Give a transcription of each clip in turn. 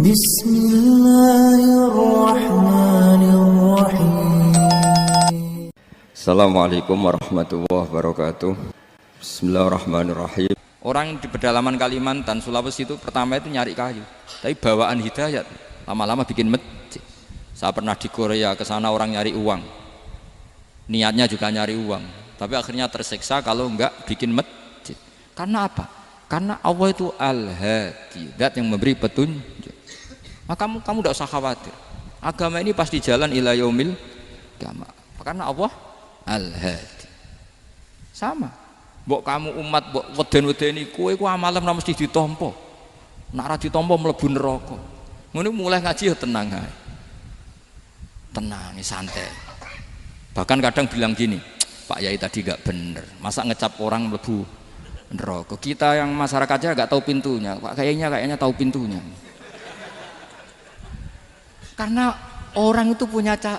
Bismillahirrahmanirrahim. Assalamualaikum warahmatullahi wabarakatuh. Bismillahirrahmanirrahim. Orang di pedalaman Kalimantan, Sulawesi itu pertama itu nyari kayu, tapi bawaan hidayat, lama-lama bikin masjid. Saya pernah di Korea, ke sana orang nyari uang, niatnya juga nyari uang, tapi akhirnya tersiksa kalau enggak bikin masjid. Karena apa? Karena Allah itu Al-Hadi, zat yang memberi petunjuk. Maka kamu tidak usah khawatir, agama ini pasti jalan ila yaumil qiyamah, karena Allah Al-Hadi. Sama mbok kamu umat mbok weden-wedeni kowe ku amalan ora mesti ditampa, nek ora ditampa mlebu neraka. Ngono mulai ngaji ya tenang ae, tenang santai. Bahkan kadang bilang gini, Pak Yai tadi gak bener, masa ngecap orang mlebu neraka. Kita yang masyarakatnya gak tahu pintunya, Pak kayaknya tahu pintunya. Karena orang itu punya cara.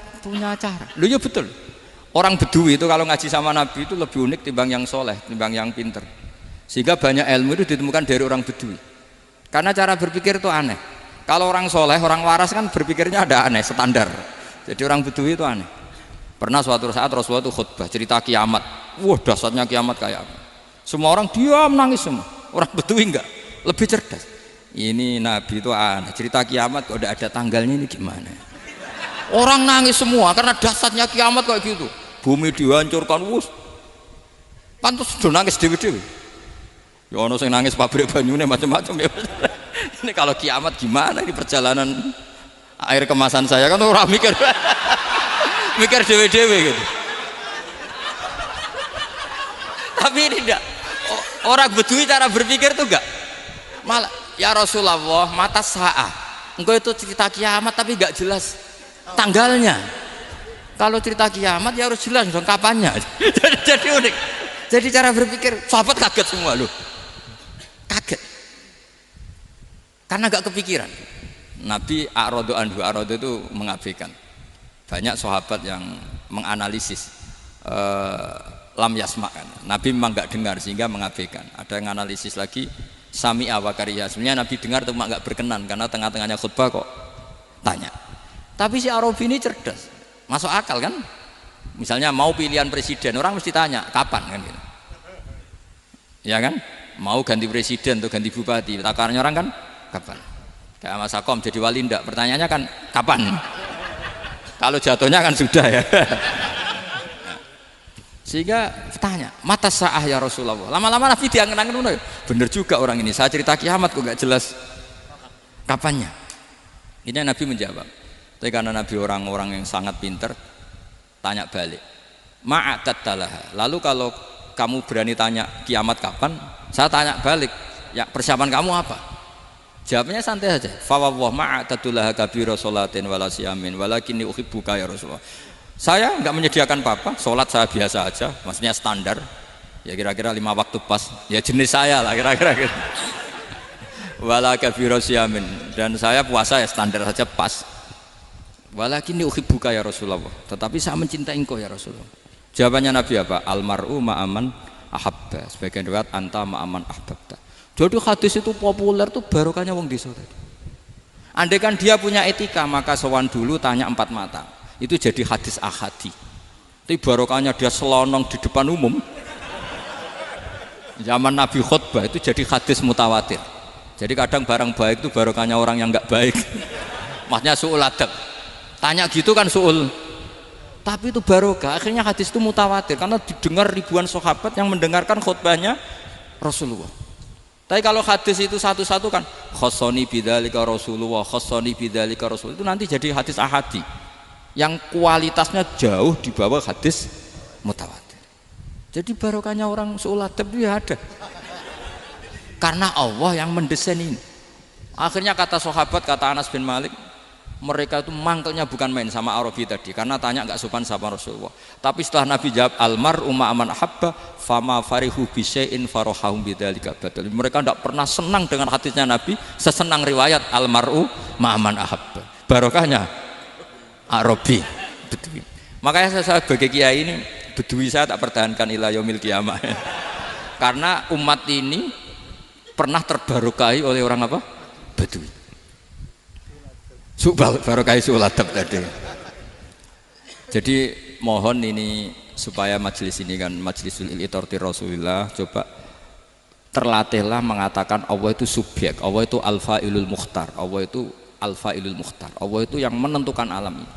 Loh ya betul. Orang Bedui itu kalau ngaji sama Nabi itu lebih unik timbang yang soleh, timbang yang pinter. Sehingga banyak ilmu itu ditemukan dari orang Bedui. Karena cara berpikir itu aneh. Kalau orang soleh, orang waras kan berpikirnya ada aneh, standar. Jadi orang Bedui itu aneh. Pernah suatu saat Rasulullah itu khutbah cerita kiamat. Wah dahsyatnya kiamat kayak apa? Semua orang diam nangis semua. Orang Bedui enggak, lebih cerdas. Ini Nabi itu aneh, cerita kiamat kok udah ada tanggalnya, ini gimana? Orang nangis semua karena dahsyatnya kiamat kayak gitu. Bumi dihancurkan, wus. Pantas sudah nangis dewi-dewi. Ya ono sing nangis pabrik banyune macam-macam ya. Ini kalau kiamat gimana ini perjalanan air kemasan saya kan orang mikir mikir dewi-dewi gitu. Tapi ini enggak. Orang Bedui cara berpikir tuh enggak. Malah ya Rasulullah, mata sa'ah. Engkau itu cerita kiamat tapi enggak jelas tanggalnya. Kalau cerita kiamat ya harus jelas dong kapannya. Jadi unik. Jadi cara berpikir sahabat kaget semua loh. Kaget. Karena gak kepikiran. Nabi a'radu anhu, a'radu itu mengabaikan. Banyak sahabat yang menganalisis lam yasma'kan. Nabi memang gak dengar sehingga mengabaikan. Ada yang analisis lagi sami'a wa kariha. Sebenarnya Nabi dengar itu gak berkenan karena tengah-tengahnya khutbah kok tanya. Tapi si Arabi ini cerdas. Masuk akal kan? Misalnya mau pilihan presiden, orang mesti tanya kapan kan gitu. Ya kan? Mau ganti presiden atau ganti bupati, takarannya orang kan kapan? Kayak Mas Akom jadi wali ndak? Pertanyaannya kan kapan? Kalau jatuhnya kan sudah ya. Sehingga tanya, mata sa'ah ya Rasulullah. Lama-lama Nabi diangen-angen, bener juga orang ini. Saya cerita kiamat kok gak jelas kapannya. Ini Nabi menjawab. Tapi karena Nabi orang-orang yang sangat pinter, tanya balik, ma'atattalaha. Lalu kalau kamu berani tanya kiamat kapan, saya tanya balik, ya persiapan kamu apa? Jawabnya santai saja. Fawwah ma'atattalaha kabira sholatin wala siyamin walakinni uhibbuka ya Rasulullah. Saya enggak menyediakan apa-apa, sholat saya biasa aja, maksudnya standar. Ya kira-kira 5 waktu pas. Ya jenis saya lah kira-kira gitu. Wala kabira siyamin, dan saya puasa ya standar saja pas. Walakinni uhibbuka ya Rasulullah, tetapi saya mencintai engkau ya Rasulullah. Jawabannya Nabi apa? Almar'u ma'aman ahabba. Sebagian riwayat anta ma'aman ahbabta. Jadi hadis itu populer tuh barokahnya wong desa tadi. Andai kan dia punya etika, maka sowan dulu tanya 4 mata. Itu jadi hadis ahadi. Tapi barokahnya dia selonong di depan umum. Zaman Nabi khutbah itu jadi hadis mutawatir. Jadi kadang barang baik itu barokahnya orang yang enggak baik. Maksudnya su'ul adab. Tanya gitu kan su'ul, tapi itu barokah. Akhirnya hadis itu mutawatir karena didengar ribuan sahabat yang mendengarkan khutbahnya Rasulullah. Tapi kalau hadis itu satu-satu kan khossoni bidzalika Rasulullah, khossoni bidzalika Rasul, itu nanti jadi hadis ahadi yang kualitasnya jauh di bawah hadis mutawatir. Jadi barokahnya orang su'ul adab itu ya ada karena Allah yang mendesain ini. Akhirnya kata sahabat, kata Anas bin Malik, mereka itu mangkelnya bukan main sama Arabi tadi karena tanya nggak sopan sama Rasulullah. Tapi setelah Nabi jawab almar'u ma'aman ahabba fama farihu bisyai'in farahahum bidzalika badal. Mereka tidak pernah senang dengan hadisnya Nabi sesenang riwayat almar'u ma'aman ahabba. Barokahnya Arabi Bedui. Makanya saya sebagai kiai ini Bedui saya tak pertahankan ila yaumil qiyamah. Karena umat ini pernah terbarokahi oleh orang apa? Bedui. barokah suladab tadi. Jadi mohon ini supaya majelis ini kan majlisul iltorti Rasulillah, coba terlatihlah mengatakan Allah itu subjek, Allah itu al-fa'ilul mukhtar, Allah itu al-fa'ilul mukhtar, Allah itu yang menentukan alam ini.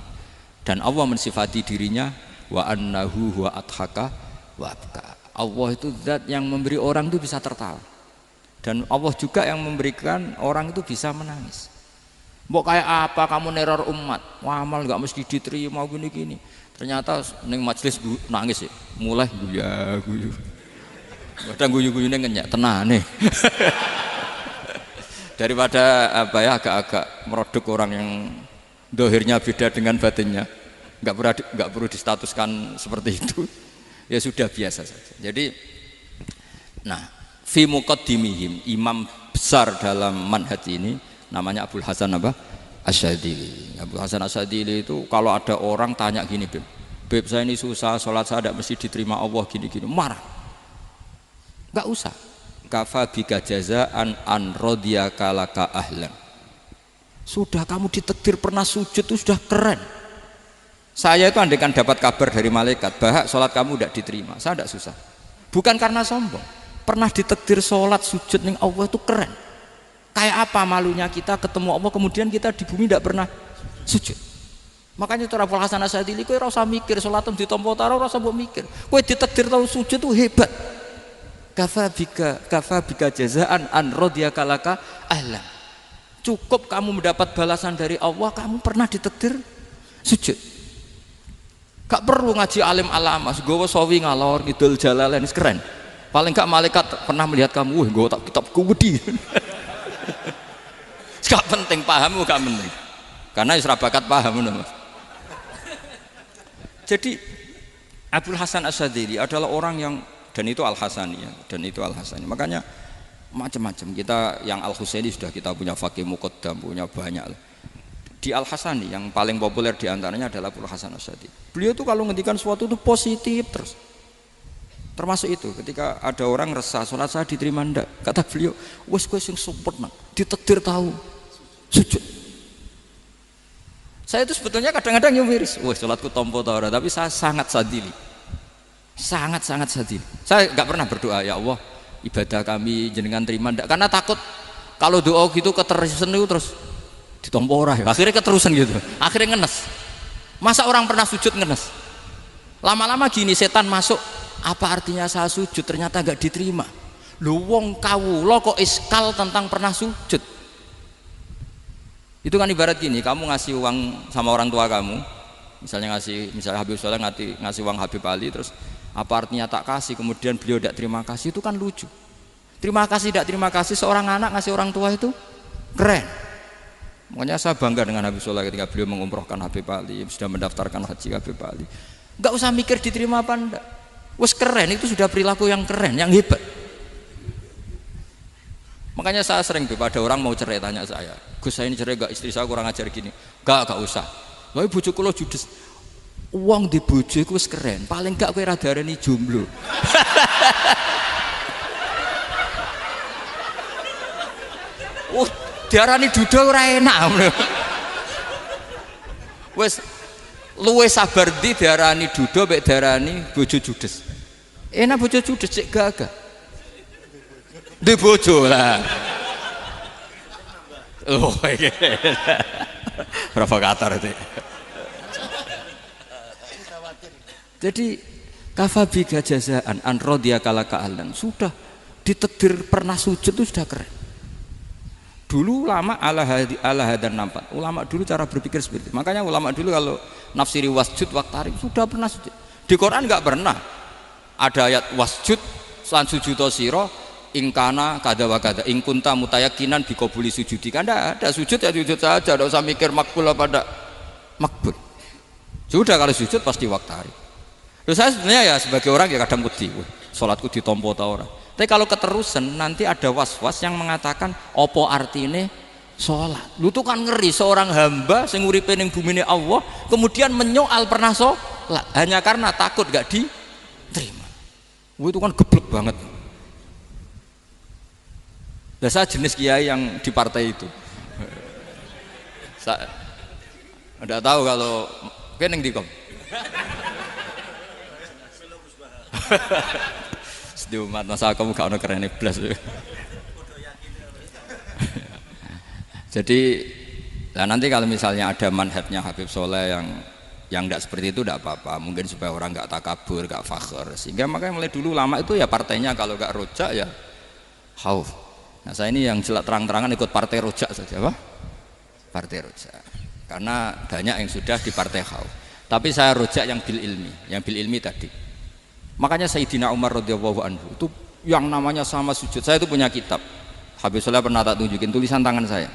Dan Allah mensifati dirinya wa annahu huwa adhaka wa abka. Allah itu zat yang memberi orang itu bisa tertawa. Dan Allah juga yang memberikan orang itu bisa menangis. Mbok kayak apa kamu neror umat, amal nggak mesti diterima gini-gini. Ternyata neng majelis nangis ya, mulai guyu. Kadang guyu-guyune ngenyak tenane. Daripada apa ya agak-agak merodok orang yang dohirnya beda dengan batinnya, nggak perlu distatuskan seperti itu. Ya sudah biasa saja. Jadi, nah, fi muqaddimihim, imam besar dalam manhaj ini namanya Abul Hasan apa? Asyadzili. Abul Hasan Asyadzili itu kalau ada orang tanya gini, Beb saya ini susah, sholat saya tidak mesti diterima Allah gini-gini, marah. Enggak usah. Kafa bika jazaan an radiyaka laka ahlan. Sudah kamu ditakdir pernah sujud itu sudah keren. Saya itu andaikan dapat kabar dari malaikat bahwa sholat kamu tidak diterima, saya tidak susah. Bukan karena sombong. Pernah ditakdir sholat sujud ning Allah itu keren. Kayak apa malunya kita ketemu Allah kemudian kita di bumi tidak pernah sujud. Makanya itu Abul Hasan Asyadzili kowe ora usah mikir salat ditampa ta ora usah mbok mikir. Kowe ditakdir tahu sujud itu hebat. Kafa bika jazaan an radiyaka laka ahlan. Cukup kamu mendapat balasan dari Allah, kamu pernah ditakdir sujud. Gak perlu ngaji alim alama, nggawa sawi ngalor ngidul jalalain keren. Paling gak malaikat pernah melihat kamu, nggawa tak kitab gede. Gak penting paham, gak penting. Karena isra bakat paham Mas. Jadi Abul Hasan Asyadzili adalah orang yang dan itu Al-Hasani ya, dan itu Al-Hasani. Makanya macam-macam kita yang Al-Husaini sudah kita punya Faqih Muqaddam, punya banyak. Di Al-Hasani yang paling populer diantaranya adalah Abul Hasan Asyadzili. Beliau tuh kalau ngendikan sesuatu itu positif terus. Termasuk itu ketika ada orang resah sholat saya diterima ndak, kata beliau wes kowe sing sempurna ditakdir tahu sujud. Saya itu sebetulnya kadang-kadang miris, wes sholatku tompo ta ora, tapi saya sangat sadili, sangat sadili. Saya nggak pernah berdoa ya Allah ibadah kami jenengan terima ndak, karena takut kalau doa gitu keterusan itu terus ditompo ora, akhirnya keterusan gitu, akhirnya ngenes. Masa orang pernah sujud ngenes? Lama-lama gini setan masuk. Apa artinya saya sujud ternyata gak diterima? Lu wong kawula kok iskal tentang pernah sujud. Itu kan ibarat gini, kamu ngasih uang sama orang tua kamu, misalnya Habib Soleh ngasih uang Habib Ali, terus apa artinya tak kasih, kemudian beliau tidak terima kasih, itu kan lucu. Terima kasih tidak terima kasih, seorang anak ngasih orang tua itu keren. Makanya saya bangga dengan Habib Soleh ketika beliau mengumrohkan Habib Ali, sudah mendaftarkan haji Habib Ali. Gak usah mikir diterima apa enggak. Wes keren, itu sudah perilaku yang keren, yang hebat. Makanya saya sering ada orang mau cerai tanya saya, Gus saya ini cerai gak, istri saya kurang ajar gini. Gak usah. Tapi bojo kula judes. Uang di bojo itu wes keren, paling gak kowe ra darani jomblo. Diarani duda ora enak. Wes luwe sabar di diarani duda mek diarani bojo judes. Enak bojo judes cek gagah. Di bojo lah. Oh, provokator itu. Jadi kafabika jazaan an radiyaka laka ahlan, sudah ditakdir pernah sujud itu sudah keren. Dulu ulama ala hadan nampak. Ulama dulu cara berpikir seperti itu. Makanya ulama dulu kalau nafsiri wasjud waqtarib sudah pernah sujud. Di Quran enggak pernah ada ayat wasjud lan sujudo sira ingkana kada wa kada ing kunta mutayakinan biqabuli sujudi. Kan ada sujud ya sujud saja, tidak usah mikir makbul apa tidak makbul. Sudah kalau sujud pasti waqtarib. Terus saya sebenarnya ya sebagai orang ya kadang wedi, salatku ditampa ta ora. Tapi kalau keterusan nanti ada was-was yang mengatakan opo artine sholat. Lu tuh kan ngeri seorang hamba sing uripe ning bumine Allah kemudian menyoal pernah sholat hanya karena takut gak diterima. Itu kan geblek banget. Nah, saya jenis kiai yang di partai itu. Enggak tahu kalau kene ndi kom. Sedih umat masa kamu gak ono kerene blas. Jadi nanti kalau misalnya ada manhajnya Habib Soleh yang tidak seperti itu tidak apa-apa, mungkin supaya orang nggak takabur, nggak fakhr, sehingga makanya mulai dulu lama itu ya partainya kalau nggak rojak ya khauf. Nah saya ini yang jelas terang-terangan ikut partai rojak saja, apa? Partai rojak, karena banyak yang sudah di partai khauf. Tapi saya rojak yang bil ilmi tadi. Makanya Sayyidina Umar radhiyallahu anhu itu yang namanya sama sujud. Saya itu punya kitab. Habib Soleh pernah tak tunjukin tulisan tangan saya.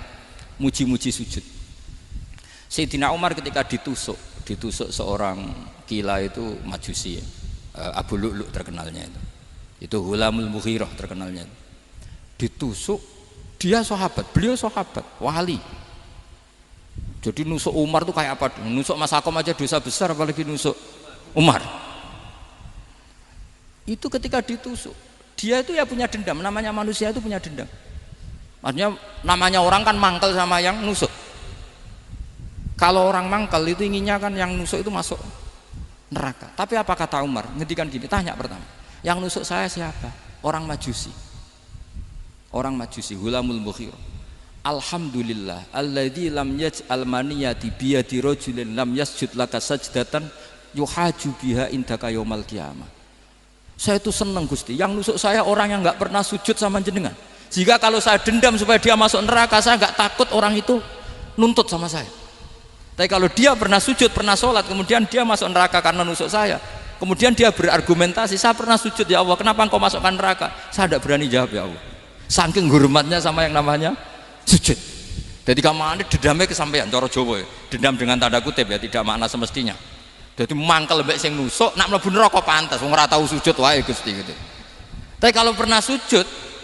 Muji-muji sujud. Sayyidina Umar ketika ditusuk seorang gila itu Majusi ya. Abu Lu'lu' terkenalnya itu Hulamul Mughirah terkenalnya. Ditusuk, dia sahabat, beliau sahabat, wali. Jadi nusuk Umar tuh kayak apa? Nusuk Mas Akom aja dosa besar, apalagi nusuk Umar. Itu ketika ditusuk, dia itu ya punya dendam. Namanya manusia itu punya dendam. Maksudnya namanya orang kan mangkel sama yang nusuk. Kalau orang mangkel itu inginnya kan yang nusuk itu masuk neraka. Tapi apa kata Umar? Ngendikan gini, tanya pertama, yang nusuk saya siapa? Orang Majusi. Orang Majusi, Hulamul Mughirah. Alhamdulillah alladzi lam yaj'al maniyati biyadi rajulin lam yasjud laka sajdatan yuhaju biha indaka yaumal qiyamah. Saya itu senang Gusti, yang nusuk saya orang yang nggak pernah sujud sama jenengan. Jika kalau saya dendam supaya dia masuk neraka, saya nggak takut orang itu nuntut sama saya. Tapi kalau dia pernah sujud, pernah sholat, kemudian dia masuk neraka karena nusuk saya, kemudian dia berargumentasi, saya pernah sujud ya Allah, kenapa engkau masukkan neraka? Saya tidak berani jawab ya Allah. Saking hormatnya sama yang namanya sujud. Jadi kamane dendamnya kesampaian cara Jawa ya. Dendam dengan tanda kutip ya, tidak makna semestinya. Jadi mangkel mbek sing nusuk nak mlebu neraka pantas wong ora tau sujud wae Gusti gitu. Tapi kalau pernah sujud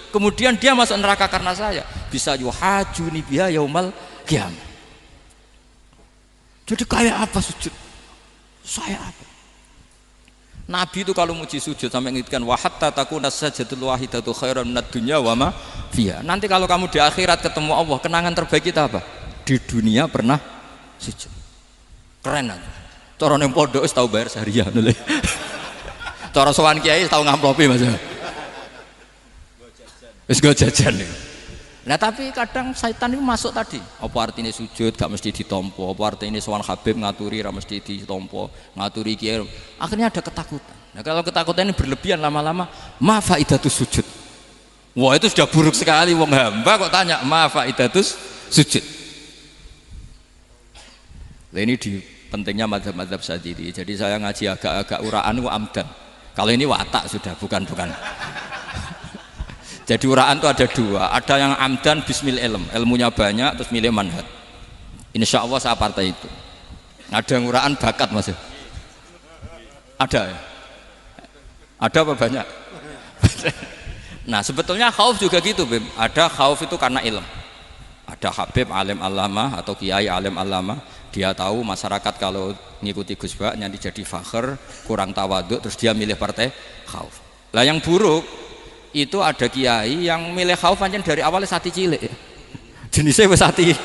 kemudian dia masuk neraka karena saya, bisa yuhajuni biha yaumal qiyamah. Jadi kayak apa sujud? Saya apa? Nabi itu kalau muji sujud sampai ngingatkan wa hatta takuna sajdatul wahidatu khairan minad dunya wa ma fiha. Nanti kalau kamu di akhirat ketemu Allah, kenangan terbaik kita apa? Di dunia pernah sujud. Keren aja. Cara ning pondok wis tau bayar seharian lho. Cara sowan kiai tau ngamplopi Mas. Wis go jajan. Nah tapi kadang syaitan itu masuk tadi. Apa artinya sujud gak mesti ditompo, apa artinya sowan Habib ngaturi ra mesti ditompo, ngaturi kiai. Akhirnya ada ketakutan. Nah kalau ketakutan ini berlebihan lama-lama, ma faidatus sujud. Wah itu sudah buruk sekali wong hamba kok tanya ma faidatus sujud. Lah ini di pentingnya mazhab-mazhab Syadzili. Jadi saya ngaji agak-agak uraan wa amdan. Kalau ini watak sudah bukan. Jadi uraan itu ada dua, ada yang amdan bismil ilmunya banyak terus milih manhaj. Insya Allah saya partai itu. Ada yang uraan bakat Mas. Ada ya? Ada apa banyak? Nah sebetulnya khauf juga gitu Bim. Ada khauf itu karena ilm. Ada Habib alim alama atau kiai alim alama, dia tahu masyarakat kalau ngikuti Gus Bak nanti jadi fakhr, kurang tawaduk, terus dia milih partai khauf. Lah yang buruk itu ada kiai yang milih khauf pancen dari awalnya sati cilik ya. Jenisnya wis sati.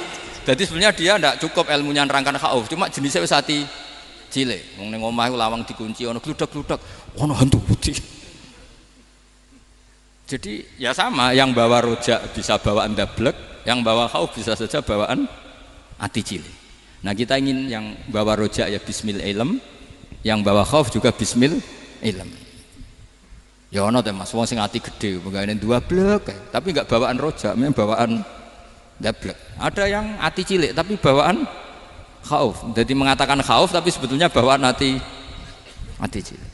Jadi sebenarnya dia ndak cukup ilmunya nerangkan khauf, cuma jenisnya wis sati cilik. Wong ning omah lawang dikunci ono gludak-gludak, ono hantu putih. Jadi ya sama, yang bawa rojak bisa bawaan dablek, yang bawa khauf bisa saja bawaan ati cilik. Nah kita ingin yang bawa rojak ya bismil ilm, yang bawa khauf juga bismil ilm. Ya ono teh Mas, wong sing ati gede, pegawene dua blek, tapi enggak bawaan rojak, memang bawaan dablek. Ada yang ati cilik tapi bawaan khauf. Jadi mengatakan khauf tapi sebetulnya bawaan ati cilik.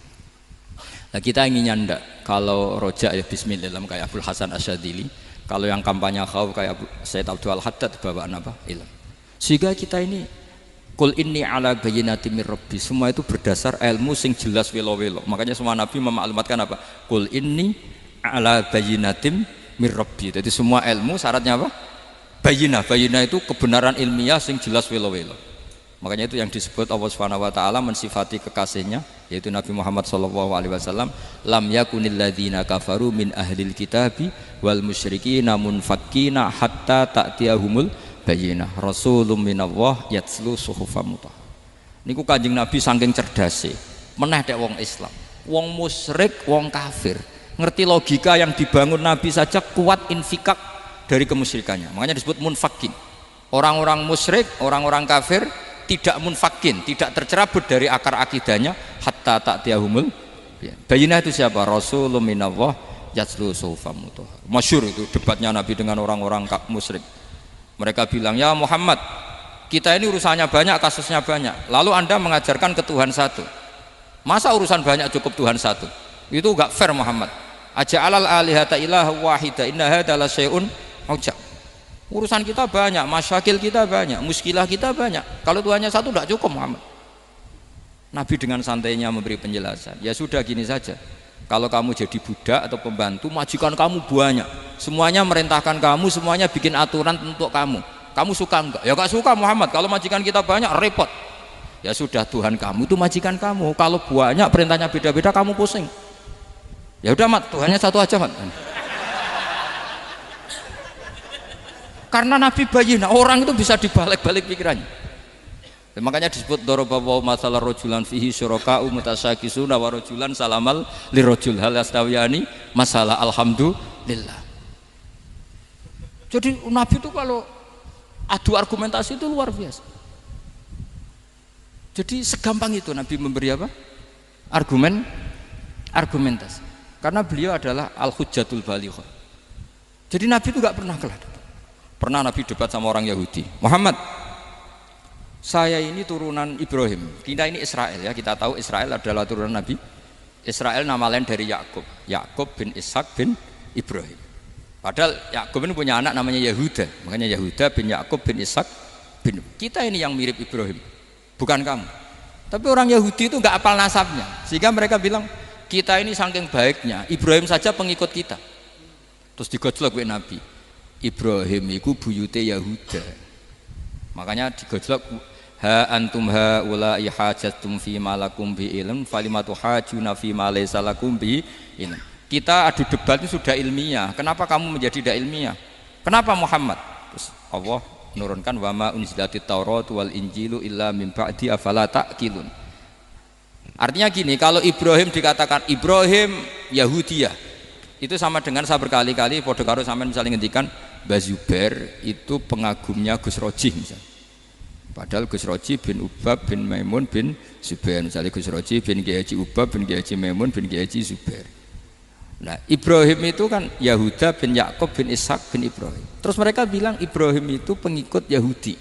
Nah kita inginnya ndak, kalau rojak ya bismillah kayak Abdul Hasan Asyadzili, kalau yang kampanye khauf kayak Said Abdul Haddad bawaan apa? Ilm. Sehingga kita ini kul inni ala bayyinatin mir rabbi, semua itu berdasar ilmu sing jelas welo-welo. Makanya semua nabi memaklumatkan apa? Kul inni ala bayyinatin mir rabbi. Jadi semua ilmu syaratnya apa? Bayyinah. Bayyinah itu kebenaran ilmiah sing jelas welo-welo. Makanya itu yang disebut Allah Subhanahu wa taala mensifati kekasihnya yaitu Nabi Muhammad sallallahu alaihi wasallam, lam yakunil ladzina kafaru min ahlil kitabi wal musyrikina munfakkina hatta ta'tiyahumul bayyinah rasulun minallah yatslu suhufan mutahharah. Niku Kanjeng Nabi saking cerdase meneh dek wong Islam, wong musyrik, wong kafir ngerti logika yang dibangun Nabi saja kuat infikak dari kemusyrikannya, makanya disebut munfakin. Orang-orang musyrik, orang-orang kafir tidak munfakin, tidak tercerabut dari akar akidahnya hatta ta'tiyahumul bayyinah. Itu siapa? Rasulun minallah yatslu suhufan mutahharah. Masyhur itu debatnya Nabi dengan orang-orang musyrik. Mereka bilang, ya Muhammad, kita ini urusannya banyak, kasusnya banyak, lalu anda mengajarkan ke Tuhan satu, masa urusan banyak cukup Tuhan satu? Itu enggak fair Muhammad. Aja'alal alihata ilaha wahida inna hadza la syai'un ujab. Urusan kita banyak, masyakil kita banyak, muskilah kita banyak, kalau Tuhannya satu enggak cukup Muhammad. Nabi dengan santainya memberi penjelasan, ya sudah gini saja, kalau kamu jadi budak atau pembantu, majikan kamu banyak, semuanya merintahkan kamu, semuanya bikin aturan untuk kamu suka enggak? Ya enggak suka Muhammad, kalau majikan kita banyak repot. Ya sudah, Tuhan kamu itu majikan kamu, kalau banyak perintahnya beda-beda kamu pusing. Ya udah Mat, Tuhannya satu aja Mat. Karena Nabi bayyinah, orang itu bisa dibalik-balik pikirannya. Dan makanya disebut daraballahu masalah rajulan fihi syuraka'u mutasyakisuna wa rajulan salamal lirajul hal yastawiyani masalah alhamdulillah. Jadi Nabi itu kalau adu argumentasi itu luar biasa. Jadi segampang itu Nabi memberi apa? Argumentasi. Karena beliau adalah al-hujjatul balighah. Jadi Nabi itu enggak pernah kalah. Pernah Nabi debat sama orang Yahudi, Muhammad, saya ini turunan Ibrahim, kita ini Israel ya, kita tahu Israel adalah turunan Nabi. Israel nama lain dari Yakub, Yakub bin Ishak bin Ibrahim. Padahal Yakub ini punya anak namanya Yahuda, makanya Yahuda bin Yakub bin Ishak bin. Kita ini yang mirip Ibrahim, bukan kamu. Tapi orang Yahudi itu nggak apal nasabnya, sehingga mereka bilang kita ini saking baiknya Ibrahim saja pengikut kita. Terus digojlok oleh Nabi, Ibrahim itu buyute Yahuda, makanya digojlok, ha antum ha ulai hajatum fi malakum bi ilm falimatu hajuna fi ma laysa lakum bi ilm. Kita adu debat ini sudah ilmiah, kenapa kamu menjadi tidak ilmiah? Kenapa Muhammad? Terus Allah menurunkan wa ma unzilatit taurat wal injilu illa min ba'di afala ta'qilun. Artinya gini, kalau Ibrahim dikatakan Ibrahim Yahudiyah, itu sama dengan saya berkali-kali podo karo sampean misalnya ngendikan Mbah Zubair itu pengagumnya Gus Roji misalnya. Padahal Gus Roji bin Ubab bin Maimun bin Zubair, misalnya Gus Roji bin Kiai Haji Ubab bin Kiai Haji Maimun bin Kiai Haji Zubair. Nah Ibrahim itu kan Yahuda bin Yakub bin Ishak bin Ibrahim. Terus mereka bilang Ibrahim itu pengikut Yahudi.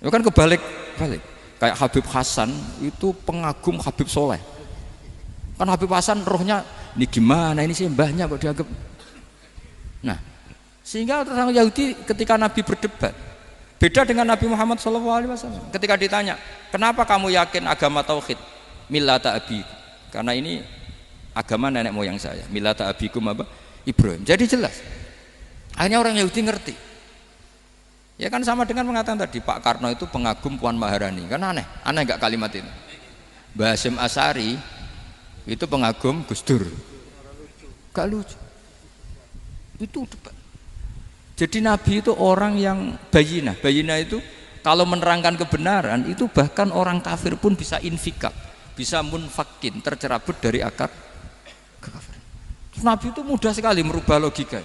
Itu kan kebalik-balik. Kayak Habib Hasan itu pengagum Habib Soleh. Kan Habib Hasan rohnya ini gimana ini sih mbahnya kok dianggap. Nah sehingga orang Yahudi ketika Nabi berdebat beda dengan Nabi Muhammad SAW. Ketika ditanya kenapa kamu yakin agama tauhid, millata abi, karena ini agama nenek moyang saya, millata abikum apa? Ibrahim. Jadi jelas akhirnya orang Yahudi ngerti. Ya kan sama dengan mengatakan tadi Pak Karno itu pengagum Puan Maharani, kan aneh enggak kalimat ini? Mbah Hasyim Asy'ari itu pengagum Gus Dur, gak lucu itu debat. Jadi Nabi itu orang yang bayyinah itu kalau menerangkan kebenaran itu bahkan orang kafir pun bisa infikak, bisa munfakin, tercerabut dari akar kekafiran. Nabi itu mudah sekali merubah logika.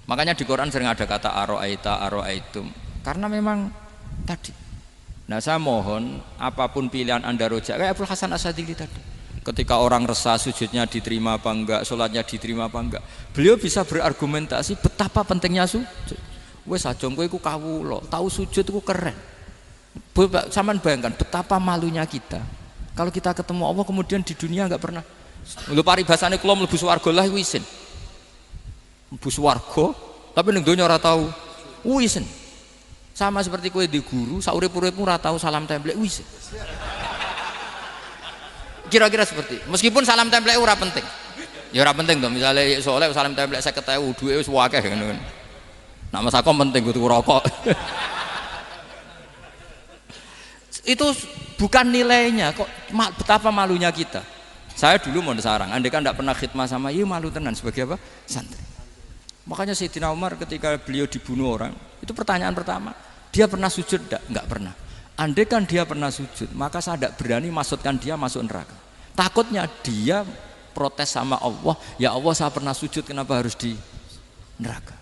Makanya di Quran sering ada kata aro'aitum, karena memang tadi. Nah saya mohon apapun pilihan anda rojak kayak Abdul Hasan Asadili tadi, ketika orang resah sujudnya diterima apa enggak, sholatnya diterima apa enggak, beliau bisa berargumentasi betapa pentingnya sujud. Wes ajeng kowe iku kawula, tahu sujud iku keren. Saman bayangkan betapa malunya kita kalau kita ketemu Allah kemudian di dunia enggak pernah. Lho paribasane kula mlebu swarga lah iku isin. Mlebu swarga tapi ning donya ora tahu isin. Sama seperti kowe di guru, saurip-uripmu ora tahu salam templek wis. Kira-kira seperti. Meskipun salam templek ora penting. Ya ora penting to, misale soleh salam templek 50.000, duwe wis akeh ngono. Nak masakom penting kudu rokok. Itu bukan nilainya kok, betapa malunya kita. Saya dulu mau sarang, andai kan tidak pernah khidmah sama, iya malu tenan sebagai apa? Santri. Makanya Sayyidina Umar ketika beliau dibunuh orang, itu pertanyaan pertama, dia pernah sujud enggak? Enggak pernah. Andai kan dia pernah sujud, maka saya tidak berani masukkan dia masuk neraka. Takutnya dia protes sama Allah, ya Allah saya pernah sujud, kenapa harus di neraka?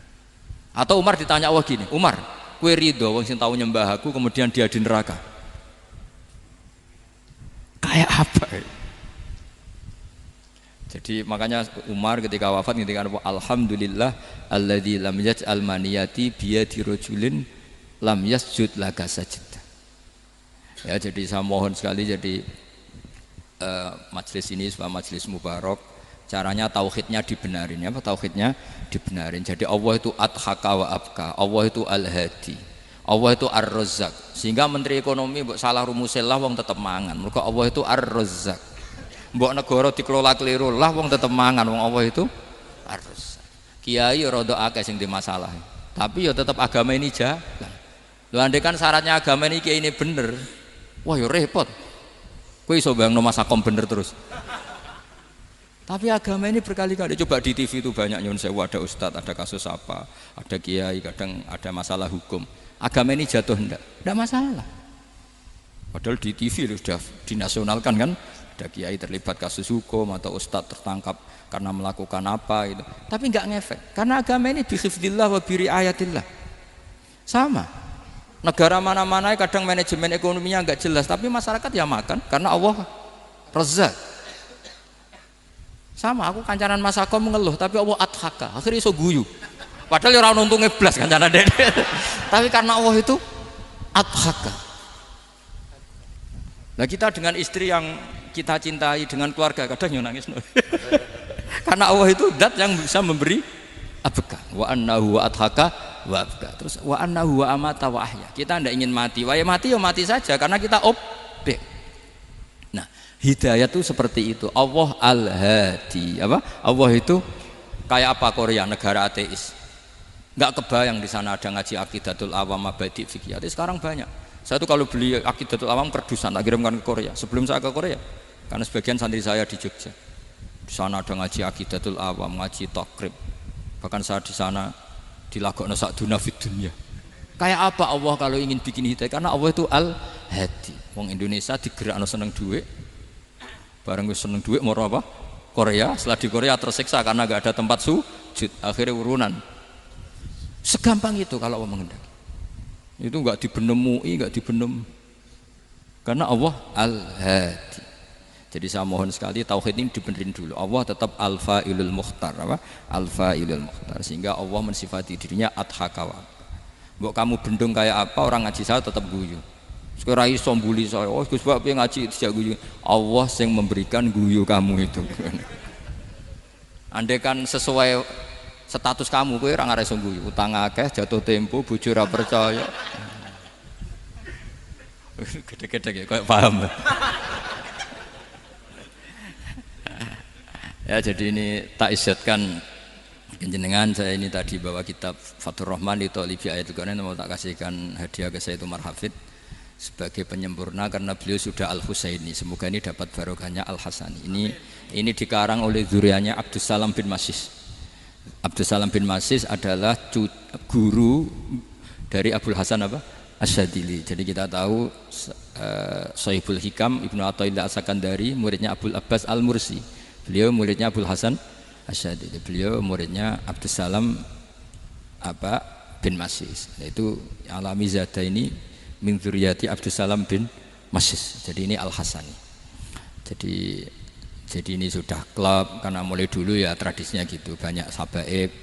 Atau Umar ditanya Allah gini, Umar, kue ridho wong sing tahu nyembah aku kemudian dia di neraka? Kayak apa? Jadi makanya Umar ketika wafat ketika alhamdulillah alladzi lam yaj'al maniyati biyadi rajulin lam yasjud laka sajda. Ya, jadi saya mohon sekali jadi majelis ini sebuah majelis mubarak, caranya tauhidnya dibenarin ya, apa tauhidnya dibenarin. Jadi Allah itu adhaka wa abka, Allah itu al-hadi, Allah itu ar-razzaq. Sehingga menteri ekonomi mbok salah rumusillah wong tetep mangan. Mergo Allah itu ar-razzaq. Mbok negara dikelola keliru lah wong tetep mangan, wong Allah itu ar-razzaq. Kiai rada akeh sing di masalah. Tapi ya tetep agama ini jalan. Lho andai kan syaratnya agama ini kiai ini bener, wah ya repot. Kowe iso bayangno masakom bener terus. Tapi agama ini berkali-kali coba di TV itu banyak nyun sewu, ada ustadz, ada kasus apa, ada kiai, kadang ada masalah hukum. Agama ini jatuh enggak masalah. Padahal di TV sudah dinasionalkan kan, ada kiai terlibat kasus hukum atau ustadz tertangkap karena melakukan apa itu. Tapi enggak ngefek karena agama ini bihifdillah wa biriayatillah. Sama. Negara mana-mana kadang manajemen ekonominya enggak jelas, tapi masyarakat ya makan karena Allah Razzaq. Sama, aku kancanan Masako mengeluh, tapi Allah adhaka, akhirnya iso guyu. Padahal orang untungnya blas kancanan dede. Tapi karena Allah itu adhaka. Nah kita dengan istri yang kita cintai, dengan keluarga kadang nangis. Karena Allah itu zat yang bisa memberi abka. Wa annahu wa adhaka wa abka. Terus wa annahu wa amata wa ahya. Kita tidak ingin mati. Wah ya mati saja karena kita objek. Nah, hidayah itu seperti itu. Allah al-hadi. Apa? Allah itu kayak apa Korea, negara ateis. Enggak kebayang di sana ada ngaji Aqidatul Awam, Mabadi' Fikih. Sekarang banyak. Saya tuh kalau beli Aqidatul Awam perdusan tak kirimkan ke Korea. Sebelum saya ke Korea, karena sebagian santri saya di Jogja. Di sana ada ngaji Aqidatul Awam, ngaji Takrib. Bahkan saya di sana dilagokno sakduna fid dunya. Kayak apa Allah kalau ingin bikin hidayah? Karena Allah itu al-hadi. Wong Indonesia digerakno seneng duit. Bareng wis seneng duit mau apa? Korea. Setelah di Korea tersiksa karena enggak ada tempat sujud. Akhirnya urunan. Segampang itu kalau Allah menghendaki. Itu enggak dibenem MUI, enggak dibenem. Karena Allah al-hadi. Jadi saya mohon sekali tauhid ini dibenerin dulu. Allah tetap al-fa'ilul mukhtar, apa? Al-fa'ilul mukhtar. Sehingga Allah mensifati dirinya adhaka wa. Mbok kamu bendung kayak apa, orang ngaji saya tetap guyu. Sekarang iso mbuli saya, oh Gus Bab piye ngaji tidak guyu. Allah yang memberikan guyu kamu itu. Andai kan sesuai status kamu, kowe ora ngarep guyu. Utang akeh, jatuh tempo, bojo ora percaya. Gede-gede ya, kayak paham. Ya jadi ini tak isyatkan jenengan, saya ini tadi bawa kitab Fathur Rahman di Thalibi Ayatul Quran, mau tak kasihkan hadiah ke Sayyid Umar Hafid sebagai penyempurna karena beliau sudah Al-Husaini. Semoga ini dapat barokahnya Al-Hasani. Ini dikarang oleh zurianya Abdus Salam bin Masis. Abdus Salam bin Masis adalah guru dari Abul Hasan apa? Asyadili. Jadi kita tahu Sahibul Hikam Ibnu Athaillah As-Sakandari muridnya Abul Abbas Al-Mursi. Beliau muridnya Abul Hasan Asyadili. Beliau muridnya Abdus Salam bin Masis. Itu alami zada ini min dzurriyyati Abdus Salam bin Masis. Jadi ini Al-Hasani. Jadi ini sudah klub karena mulai dulu ya tradisinya gitu. Banyak sabaib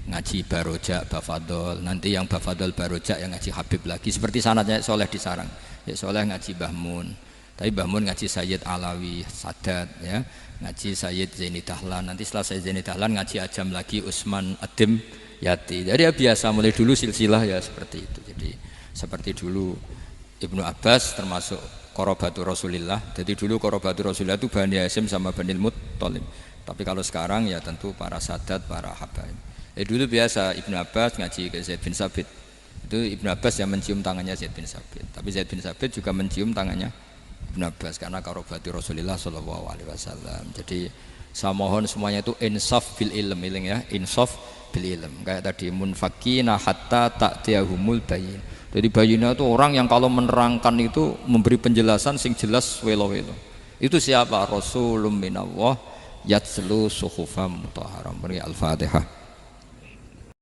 ngaji barojak, bafadol. Nanti yang bafadol barojak yang ngaji Habib lagi. Seperti sanadnya Soleh di Sarang. Ya Soleh ngaji Bahmun. Tapi Bahmun ngaji Sayyid Alawi, Sadat ya. Ngaji Sayyid Zaini Dahlan, nanti setelah Sayyid Zaini Dahlan ngaji Ajam lagi Usman Adim Yati. Jadi ya biasa mulai dulu silsilah ya seperti itu. Jadi seperti dulu Ibnu Abbas termasuk Qorobatul Rasulillah. Jadi dulu Qorobatul Rasulillah itu Bani Hasyim sama Bani Muttalib. Tapi kalau sekarang ya tentu para sadat, para habaib. Dulu biasa Ibnu Abbas ngaji ke Zaid bin Sabit. Itu Ibnu Abbas yang mencium tangannya Zaid bin Sabit. Tapi Zaid bin Sabit juga mencium tangannya Ibnu Abbas karena karobati Rasulullah SAW. Jadi saya mohon semuanya itu insaf bil ilm ya, insaf bil ilm. Kayak tadi munfakina hatta ta'tiyahumul bayin. Jadi bayinah itu orang yang kalau menerangkan itu memberi penjelasan sing jelas welo-welo. Itu siapa? Rasulun minallah yatslu suhufam mutahharam. Beri Al-Fatihah.